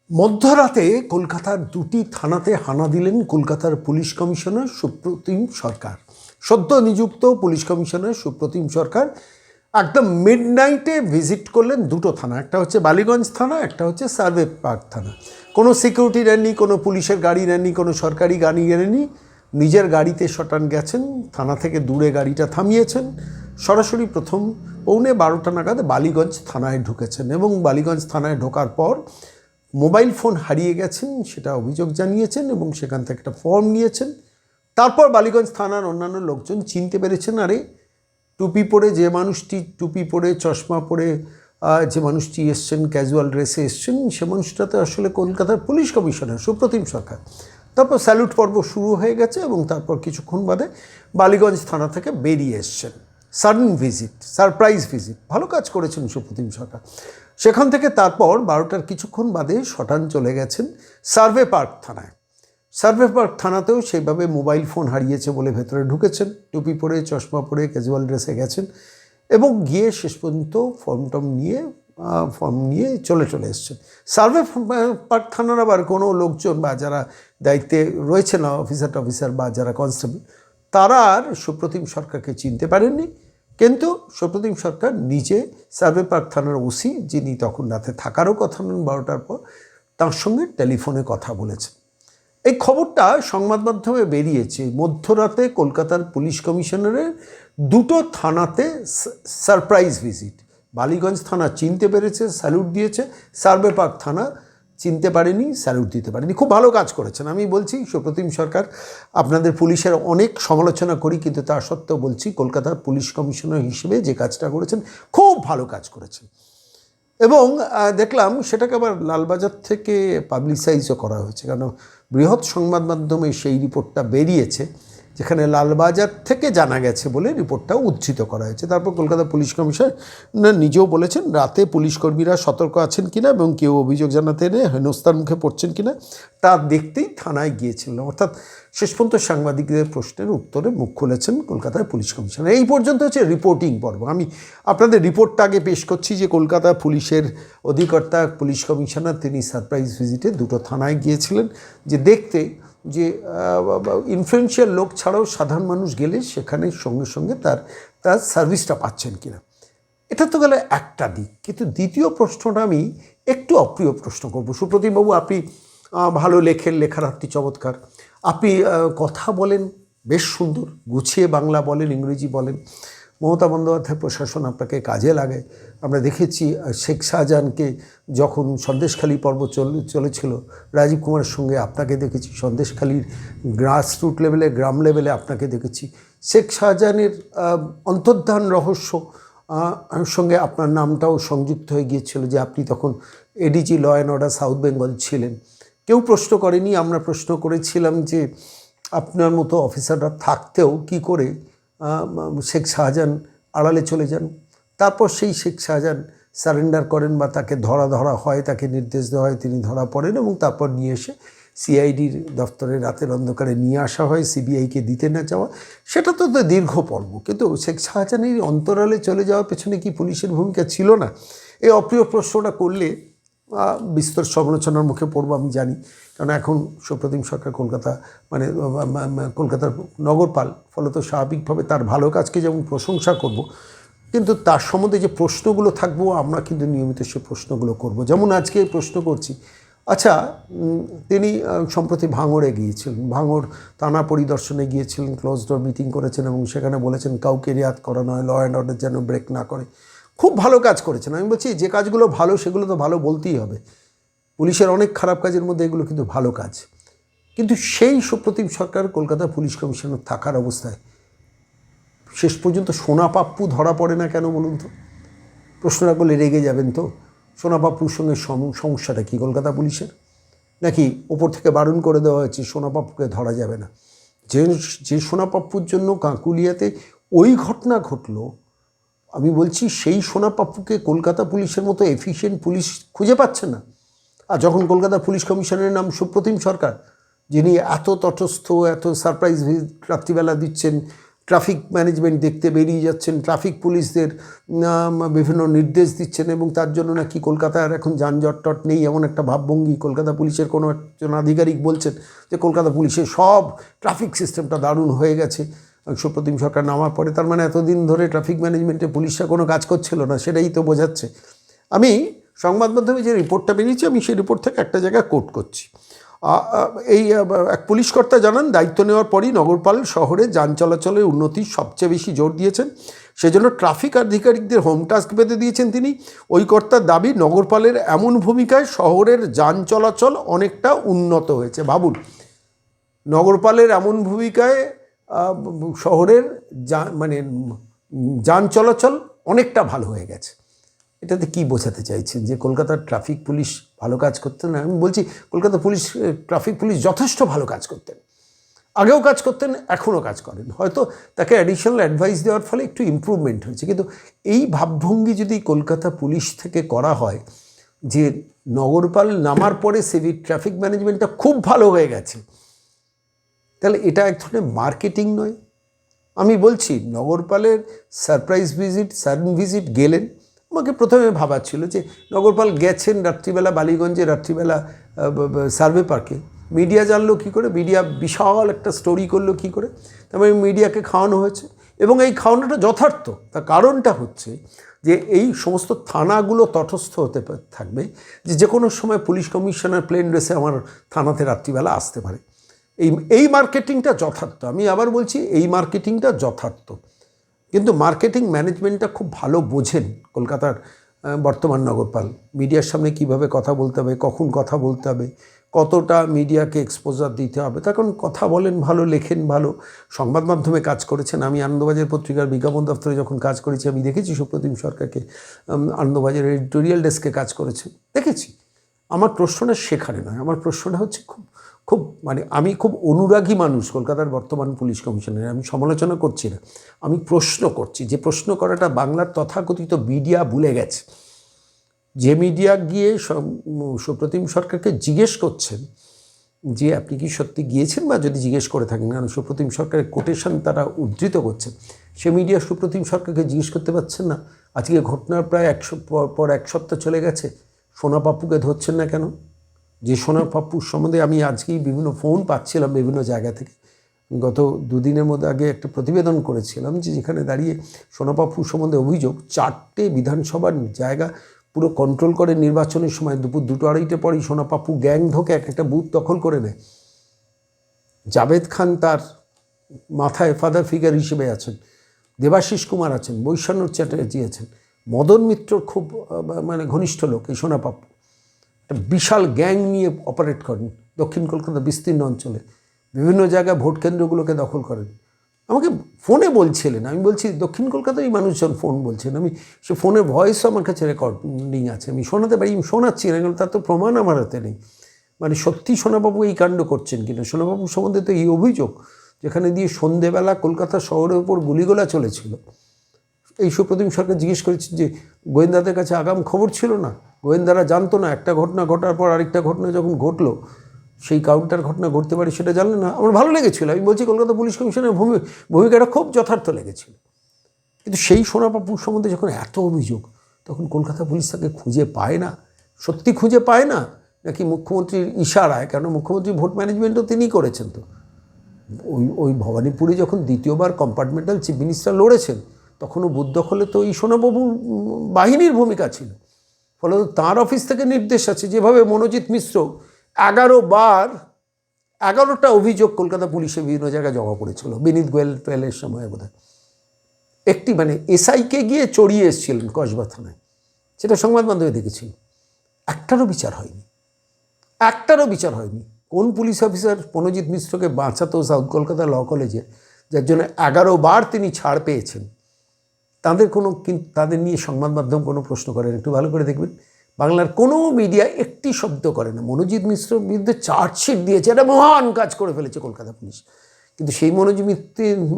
মধ্যরাতে কলকাতার দুটি থানাতে হানা দিলেন কলকাতার পুলিশ কমিশনার সুপ্রতিম সরকার। সদ্য নিযুক্ত পুলিশ কমিশনার সুপ্রতিম সরকার একদম মিডনাইটে ভিজিট করলেন দুটো থানা, একটা হচ্ছে বালিগঞ্জ থানা, একটা হচ্ছে সার্ভে পার্ক থানা। কোনো সিকিউরিটি নেননি, কোনো পুলিশের গাড়ি নেননি, কোনো সরকারি গাড়ি নেননি, নিজের গাড়িতে শটান গেছেন, থানা থেকে দূরে গাড়িটা থামিয়েছেন, সরাসরি প্রথম 12:15 নাগাদ বালিগঞ্জ থানায় ঢুকেছেন এবং বালিগঞ্জ থানায় ঢোকার পর মোবাইল ফোন হারিয়ে গেছেন সেটা অভিযোগ জানিয়েছেন এবং সেখান থেকে একটা ফর্ম নিয়েছেন। তারপর বালিগঞ্জ থানার অন্যান্য লোকজন চিনতে পেরেছেন, আরে টুপি পরে যে মানুষটি, টুপি পরে চশমা পরে যে মানুষটি এসছেন, ক্যাজুয়াল ড্রেসে এসছেন, সে মানুষটা তো আসলে কলকাতার পুলিশ কমিশনার সুপ্রতিম সরকার। তারপর স্যালুট পর্ব শুরু হয়ে গেছে এবং তারপর কিছুক্ষণ বাদে বালিগঞ্জ থানা থেকে বেরিয়ে এসছেন। সাডেন ভিজিট, সারপ্রাইজ ভিজিট, ভালো কাজ করেছেন সুপ্রতিম সরকার। সেখান থেকে তারপর 12টার কিছুক্ষণ বাদে শটান চলে গেছেন সার্ভে পার্ক থানায়। সার্ভে পার্ক থানাতেও সেইভাবে মোবাইল ফোন হারিয়েছে বলে ভেতরে ঢুকেছেন, টুপি পরে চশমা পরে ক্যাজুয়াল ড্রেসে গেছেন এবং গিয়ে শেষ পর্যন্ত ফর্ম নিয়ে চলে এসছেন। সার্ভে পার্ক থানার আবার কোনো লোকজন বা যারা দায়িত্বে রয়েছেন, অফিসার বা যারা কনস্টেবল, তারা আর সুপ্রতিম সরকারকে চিনতে পারেননি। কিন্তু সুপ্রতিম সরকার নিজে সার্ভে পার্ক থানার ওসি, যিনি তখন রাতে থাকারও কথা নন 12টার পর, তার সঙ্গে টেলিফোনে কথা বলেছেন। এই খবরটা সংবাদ মাধ্যমে বেরিয়েছে। মধ্যরাতে কলকাতার পুলিশ কমিশনারের দুটো থানাতে সারপ্রাইজ ভিজিট। বালিগঞ্জ থানা চিনতে পেরেছে, স্যালুট দিয়েছে, সার্ভে পার্ক থানা চিনতে পারেনি, স্যালুট দিতে পারেনি। খুব ভালো কাজ করেছেন। আমি বলছি সুপ্রতিম সরকার, আপনাদের পুলিশের অনেক সমালোচনা করি, কিন্তু তা সত্ত্বেও বলছি কলকাতার পুলিশ কমিশনার হিসেবে যে কাজটা করেছেন খুব ভালো কাজ করেছেন। এবং দেখলাম সেটাকে আবার লালবাজার থেকে পাবলিসাইজও করা হয়েছে, কারণ বৃহৎ সংবাদ মাধ্যমে সেই রিপোর্টটা বেরিয়েছে, যেখানে লালবাজার থেকে জানা গেছে বলে রিপোর্টটাও উদ্ধৃত করা হয়েছে। তারপর কলকাতা পুলিশ কমিশনার নিজেও বলেছেন রাতে পুলিশকর্মীরা সতর্ক আছেন কিনা এবং কেউ অভিযোগ জানাতে এনে হেনস্থার মুখে পড়ছেন কিনা তা দেখতেই থানায় গিয়েছিলেন। অর্থাৎ শেষ পর্যন্ত সাংবাদিকদের প্রশ্নের উত্তরে মুখ খুলেছেন কলকাতার পুলিশ কমিশনার। এই পর্যন্ত হচ্ছে রিপোর্টিং পর্ব। আমি আপনাদের রিপোর্টটা আগে পেশ করছি যে কলকাতা পুলিশের অধিকর্তা পুলিশ কমিশনার তিনি সারপ্রাইজ ভিজিটে দুটো থানায় গিয়েছিলেন, যে দেখতে যে ইনফ্লুয়েন্সিয়াল লোক ছাড়াও সাধারণ মানুষ গেলে সেখানে সঙ্গে সঙ্গে তার সার্ভিসটা পাচ্ছেন কিনা। এটা তো গেলে একটা দিক, কিন্তু দ্বিতীয় প্রশ্নটা আমি একটু অপ্রিয় প্রশ্ন করব। সুপ্রতিমবাবু, আপনি ভালো লেখেন, লেখার হাতটি চমৎকার, আপনি কথা বলেন বেশ সুন্দর, গুছিয়ে বাংলা বলেন, ইংরেজি বলেন। মমতা বন্দ্যোপাধ্যায় প্রশাসন আপনাকে কাজে লাগায়। আমরা দেখেছি শেখ শাহজাহানকে যখন সন্দেশখালী পর্ব চলেছিল, রাজীব কুমারের সঙ্গে আপনাকে দেখেছি, সন্দেশখালীর গ্রাসরুট লেভেলে, গ্রাম লেভেলে আপনাকে দেখেছি। শেখ শাহজাহানের অন্তর্ধান রহস্য সঙ্গে আপনার নামটাও সংযুক্ত হয়ে গিয়েছিল, যে আপনি তখন ADG law and order south Bengal ছিলেন। কেউ প্রশ্ন করেনি, আমরা প্রশ্ন করেছিলাম যে আপনার মতো অফিসাররা থাকতেও কি করে শেখ শাহজাহান আড়ালে চলে যান। তারপর সেই শেখ শাহজাহান সারেন্ডার করেন বা তাকে ধরা হয়, তাকে নির্দেশ দেওয়া হয়, তিনি ধরা পড়েন এবং তারপর নিয়ে এসে সিআইডির দপ্তরে রাতের অন্ধকারে নিয়ে আসা হয়, সিবিআইকে দিতে না যাওয়া, সেটা তো দীর্ঘ পর্ব। কিন্তু শেখ শাহজাহানের অন্তরালে চলে যাওয়ার পেছনে কি পুলিশের ভূমিকা ছিল না? এই অপ্রিয় প্রশ্নটা করলে বিস্তর সমালোচনার মুখে পড়ব আমি জানি, কারণ এখন সুপ্রতিম সরকার কলকাতার নগরপাল, ফলত স্বাভাবিকভাবে তার ভালো কাজকে যেমন প্রশংসা করব, কিন্তু তার সম্বন্ধে যে প্রশ্নগুলো থাকবো আমরা কিন্তু নিয়মিত সে প্রশ্নগুলো করব। যেমন আজকে প্রশ্ন করছি, আচ্ছা তিনি সম্প্রতি ভাঙড়ে গিয়েছিলেন, ভাঙড় থানা পরিদর্শনে গিয়েছিলেন, ক্লোজ ডোর মিটিং করেছেন এবং সেখানে বলেছেন কাউকে রিয়াত করানো হয়, ল অ্যান্ড অর্ডার যেন ব্রেক না করে। খুব ভালো কাজ করেছেন। আমি বলছি যে কাজগুলো ভালো সেগুলো তো ভালো বলতেই হবে। পুলিশের অনেক খারাপ কাজের মধ্যে এগুলো কিন্তু ভালো কাজ। কিন্তু সেই সুপ্রতিম সরকার কলকাতা পুলিশ কমিশনার থাকার অবস্থায় শেষ পর্যন্ত সোনা পাপ্পু ধরা পড়ে না কেন বলুন তো? প্রশ্নটা করলে রেগে যাবেন তো। সোনা পাপ্পুর সঙ্গে সমস্যাটা কি কলকাতা পুলিশের? নাকি ওপর থেকে বারণ করে দেওয়া হয়েছে সোনা পাপ্পুকে ধরা যাবে না? যে সোনা পাপ্পুর জন্য কাঁকুলিয়াতে ওই ঘটনা ঘটলো, আমি বলছি সেই সোনা পাপ্পুকে কলকাতা পুলিশের মতো এফিশিয়েন্ট পুলিশ খুঁজে পাচ্ছে না। আর যখন কলকাতা পুলিশ কমিশনারের নাম সুপ্রতিম সরকার, যিনি এত তটস্থ, এত সারপ্রাইজ রাত্রিবেলা দিচ্ছেন, ট্রাফিক ম্যানেজমেন্ট দেখতে বেরিয়ে যাচ্ছেন, ট্রাফিক পুলিশদের বিভিন্ন নির্দেশ দিচ্ছেন, এবং তার জন্য নাকি কলকাতার এখন যানজট টট নেই এমন একটা ভাবভঙ্গি। কলকাতা পুলিশের কোনো একজন আধিকারিক বলছেন যে কলকাতা পুলিশের সব ট্রাফিক সিস্টেমটা দারুণ হয়ে গেছে সুপ্রতিম সরকার নামার পরে। তার মানে এতদিন ধরে ট্রাফিক ম্যানেজমেন্টে পুলিশরা কোনো কাজ করছিল না, সেটাই তো বোঝাচ্ছে। আমি সংবাদ মাধ্যমে যে রিপোর্টটা বেরিয়েছে, আমি সেই রিপোর্ট থেকে একটা জায়গায় কোট করছি। এই এক পুলিশ কর্তা জানান, দায়িত্ব নেওয়ার পরই নগরপাল শহরে যান চলাচলের উন্নতির সবচেয়ে বেশি জোর দিয়েছেন। সেজন্য ট্রাফিক আধিকারিকদের হোম টাস্ক বেঁধে দিয়েছেন তিনি। ওই কর্তার দাবি, নগরপালের এমন ভূমিকায় শহরের যান চলাচল অনেকটা উন্নত হয়েছে। ভাবুন, নগরপালের এমন ভূমিকায় শহরের যান চলাচল অনেকটা ভালো হয়ে গেছে। এটাতে কি বোঝাতে চাইছেন? যে কলকাতার ট্রাফিক পুলিশ ভালো কাজ করতেন না? আমি বলছি কলকাতা ট্রাফিক পুলিশ যথেষ্ট ভালো কাজ করতেন, আগেও কাজ করতেন, এখনও কাজ করেন। হয়তো তাকে অ্যাডিশনাল অ্যাডভাইস দেওয়ার ফলে একটু ইমপ্রুভমেন্ট হয়েছে, কিন্তু এই ভাবভঙ্গি যদি কলকাতা পুলিশ থেকে করা হয় যে নগরপাল নামার পরে সিভিক ট্রাফিক ম্যানেজমেন্টটা খুব ভালো হয়ে গেছে, তাহলে এটা এক ধরনের মার্কেটিং নয়? আমি বলছি, নগরপালের সারপ্রাইজ ভিজিট, সাডেন ভিজিট গেলেন। আমাকে প্রথমে ভাবাচ্ছিল যে নগরপাল গেছেন রাত্রিবেলা বালিগঞ্জে, রাত্রিবেলা সার্ভে পার্কে। মিডিয়া জানলো কী করে? মিডিয়া বিশাল একটা স্টোরি করলো কী করে? তারপরে মিডিয়াকে খাওয়ানো হয়েছে, এবং এই খাওয়ানোটা যথার্থ। তার কারণটা হচ্ছে যে এই সমস্ত থানাগুলো তটস্থ হতে থাকবে যে কোনো সময় পুলিশ কমিশনার প্লেন ড্রেসে আমার থানাতে রাত্রিবেলা আসতে পারে। এই মার্কেটিংটা যথার্থ। আমি আবার বলছি, এই মার্কেটিংটা যথার্থ, কিন্তু মার্কেটিং ম্যানেজমেন্টটা খুব ভালো বোঝেন কলকাতার বর্তমান নগরপাল। মিডিয়ার সামনে কিভাবে কথা বলতে হবে, কখন কথা বলতে হবে, কতটা মিডিয়াকে এক্সপোজার দিতে হবে। তখন কথা বলেন ভালো, লেখেন ভালো, সংবাদ মাধ্যমে কাজ করেছেন। আমি আনন্দবাজার পত্রিকার বিজ্ঞাপন দপ্তরে যখন কাজ করেছি, আমি দেখেছি সুপ্রতিম সরকারকে আনন্দবাজারের এডিটোরিয়াল ডেস্কে কাজ করেছেন, দেখেছি। আমার প্রশ্নটা সেখানে নয়, আমার প্রশ্নটা হচ্ছে খুব আমি খুব অনুরাগী মানুষ কলকাতার বর্তমান পুলিশ কমিশনের। আমি সমালোচনা করছি না, আমি প্রশ্ন করছি। যে প্রশ্ন করাটা বাংলার তথাকথিত মিডিয়া ভুলে গেছে। যে মিডিয়া গিয়ে সুপ্রতিম সরকারকে জিজ্ঞেস করছেন যে আপনি কি সত্যি গিয়েছেন, বা যদি জিজ্ঞেস করে থাকেন, কারণ সুপ্রতিম সরকারের কোটেশন তারা উদ্ধৃত করছেন, সে মিডিয়া সুপ্রতিম সরকারকে জিজ্ঞেস করতে পারছেন না আজকে ঘটনার প্রায় এক সপ্তাহ চলে গেছে, সোনা পাপ্পুকে ধরছেন না কেন? যে সোনা পাপ্পুর সম্বন্ধে আমি আজকেই বিভিন্ন ফোন পাচ্ছিলাম বিভিন্ন জায়গা থেকে। গত দুদিনের মধ্যে আগে একটা প্রতিবেদন করেছিলাম যে যেখানে দাঁড়িয়ে সোনা পাপ্পুর সম্বন্ধে অভিযোগ 4টে বিধানসভার জায়গা পুরো কন্ট্রোল করে নির্বাচনের সময় দুপুর 2-2:30 পরেই সোনা পাপ্পু গ্যাং ঢোকে একটা বুথ দখল করে নেয়। জাভেদ খান তার মাথায় ফাদার ফিগার হিসেবে আছেন, দেবাশিস কুমার আছেন, বৈশানুর চ্যাটার্জি আছেন, মদন মিত্রর খুব ঘনিষ্ঠ লোক এই সোনা পাপ্পু। একটা বিশাল গ্যাং নিয়ে অপারেট করেন দক্ষিণ কলকাতা বিস্তীর্ণ অঞ্চলে, বিভিন্ন জায়গায় ভোট কেন্দ্রগুলোকে দখল করেন। আমাকে ফোনে বলছিলেন, আমি বলছি দক্ষিণ কলকাতায় মানুষজন ফোন বলছেন, আমি সে ফোনের ভয়েসও আমার কাছে রেকর্ডিং আছে, আমি শোনাতে পারি, আমি শোনাচ্ছি না, তার তো প্রমাণ আমার হাতে নেই। সত্যি সোনাবাবু এই কাণ্ড করছেন কিনা। সোনাবাবু সম্বন্ধে তো এই অভিযোগ, যেখানে দিয়ে সন্ধেবেলা কলকাতা শহরের উপর গুলিগোলা চলেছিল। এই সুপ্রতিম সরকার জিজ্ঞেস করেছেন যে গোয়েন্দাদের কাছে আগাম খবর ছিল না, গোয়েন্দারা জানতো না একটা ঘটনা ঘটার পর আরেকটা ঘটনা যখন ঘটলো সেই কাউন্টার ঘটনা ঘটতে পারে সেটা জানলেন না। আমার ভালো লেগেছিল, আমি বলছি কলকাতা পুলিশ কমিশনের ভূমিকাটা খুব যথার্থ লেগেছিল। কিন্তু সেই সোনা পাপ্পুর সম্বন্ধে যখন এত অভিযোগ, তখন কলকাতা পুলিশ তাকে খুঁজে পায় না। সত্যি খুঁজে পায় না, নাকি মুখ্যমন্ত্রীর ইশারায়? কারণ মুখ্যমন্ত্রী ভোট ম্যানেজমেন্টও তিনিই করেছেন। তো ওই ভবানীপুরে যখন দ্বিতীয়বার কম্পার্টমেন্টাল চিফ মিনিস্টার লড়েছেন, তখনও বুথ দখলে তো এই সোনাবাবু বাহিনীর ভূমিকা ছিল। ফলে তাঁর অফিস থেকে নির্দেশ আছে, যেভাবে মনোজিৎ মিশ্র 11টা অভিযোগ কলকাতা পুলিশে বিভিন্ন জায়গায় জমা পড়েছিল বিনীত গোয়েলের সময় বোধহয়। একটি এসআইকে গিয়ে চড়িয়ে এসেছিলেন কসবা থানায়, সেটা সংবাদ মাধ্যমে দেখেছিল। একটারও বিচার হয়নি। কোন পুলিশ অফিসার মনোজিৎ মিশ্রকে বাঁচাতো সাউথ কলকাতা ল কলেজে, যার জন্য 11বার তিনি ছাড় পেয়েছেন, তাদের নিয়ে সংবাদ মাধ্যম কোনো প্রশ্ন করেন? একটু ভালো করে দেখবেন, বাংলার কোনো মিডিয়া একটি শব্দ করে না। মনোজিৎ মিশ্রের বিরুদ্ধে চার্জশিট দিয়েছে, এটা মহান কাজ করে ফেলেছে কলকাতা পুলিশ। কিন্তু সেই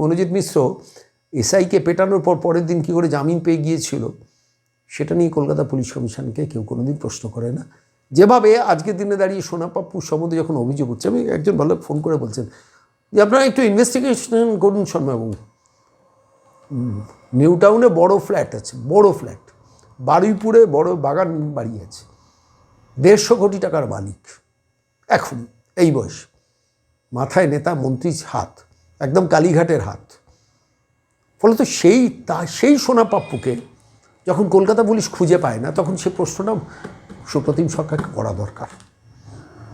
মনোজিৎ মিশ্র এসআইকে পেটানোর পর পরের দিন কী করে জামিন পেয়ে গিয়েছিল, সেটা নিয়ে কলকাতা পুলিশ কমিশনকে কেউ কোনোদিন প্রশ্ন করে না। যেভাবে আজকের দিনে দাঁড়িয়ে সোনা পাপ্পুর সম্বন্ধে যখন অভিযোগ হচ্ছে, আমি একজন ভালো ফোন করে বলছেন যে আপনারা একটু ইনভেস্টিগেশন করুন শর্মাবাবু, নিউ টাউনে বড় ফ্ল্যাট আছে, বড় ফ্ল্যাট। বারুইপুরে বড় বাগান বাড়ি আছে, 150 কোটি টাকার মালিক এখন এই বয়স। মাথায় নেতা মন্ত্রীর হাত, একদম কালীঘাটের হাত। ফলত সেই সোনা পাপ্পুকে যখন কলকাতা পুলিশ খুঁজে পায় না, তখন সে প্রশ্নটা সুপ্রতিম সরকারকে করা দরকার।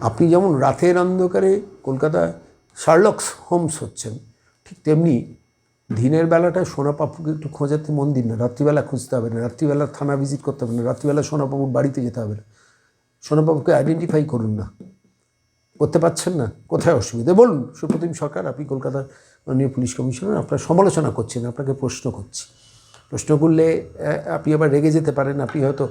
আপনি যেমন রাতের অন্ধকারে কলকাতায় শার্লক হোমস হচ্ছেন, ঠিক তেমনি দিনের বেলাটায় সোনা পাপ্পুকে একটু খোঁজাতে মন দিন না। রাত্রিবেলা খুঁজতে হবে না, রাত্রিবেলা থানা ভিজিট করতে হবে না, রাত্রিবেলা সোনাবাবুর বাড়িতে যেতে হবে না। সোনাবাবুকে আইডেন্টিফাই করুন না, করতে পারছেন না, কোথায় অসুবিধা বলুন। সুপ্রতিম সরকার, আপনি কলকাতার মাননীয় পুলিশ কমিশনার, আপনার সমালোচনা করছেন, আপনাকে প্রশ্ন করছি। প্রশ্ন করলে আপনি আবার রেগে যেতে পারেন, আপনি হয়তো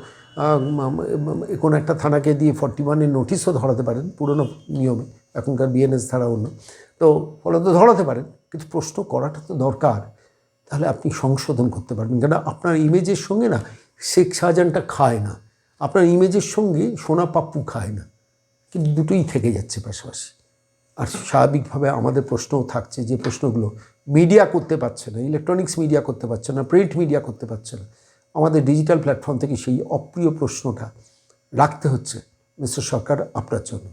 কোনো একটা থানাকে দিয়ে 41-এর নোটিশও ধরাতে পারেন পুরনো নিয়মে, এখনকার বিএনএস ধারা অন্য, তো ফলত ধরাতে পারেন, কিন্তু প্রশ্ন করাটা তো দরকার। তাহলে আপনি সংশোধন করতে পারবেন, কেন আপনার ইমেজের সঙ্গে না শেখ শাহজাহানটা খায় না, আপনার ইমেজের সঙ্গে সোনা পাপ্পু খায় না, কিন্তু দুটোই থেকে যাচ্ছে পাশাপাশি। আর স্বাভাবিকভাবে আমাদের প্রশ্নও থাকছে, যে প্রশ্নগুলো মিডিয়া করতে পারছে না, ইলেকট্রনিক্স মিডিয়া করতে পারছে না, প্রিন্ট মিডিয়া করতে পারছে না, আমাদের ডিজিটাল প্ল্যাটফর্ম থেকে সেই অপ্রিয় প্রশ্নটা রাখতে হচ্ছে মিস্টার সরকার আপনার জন্য।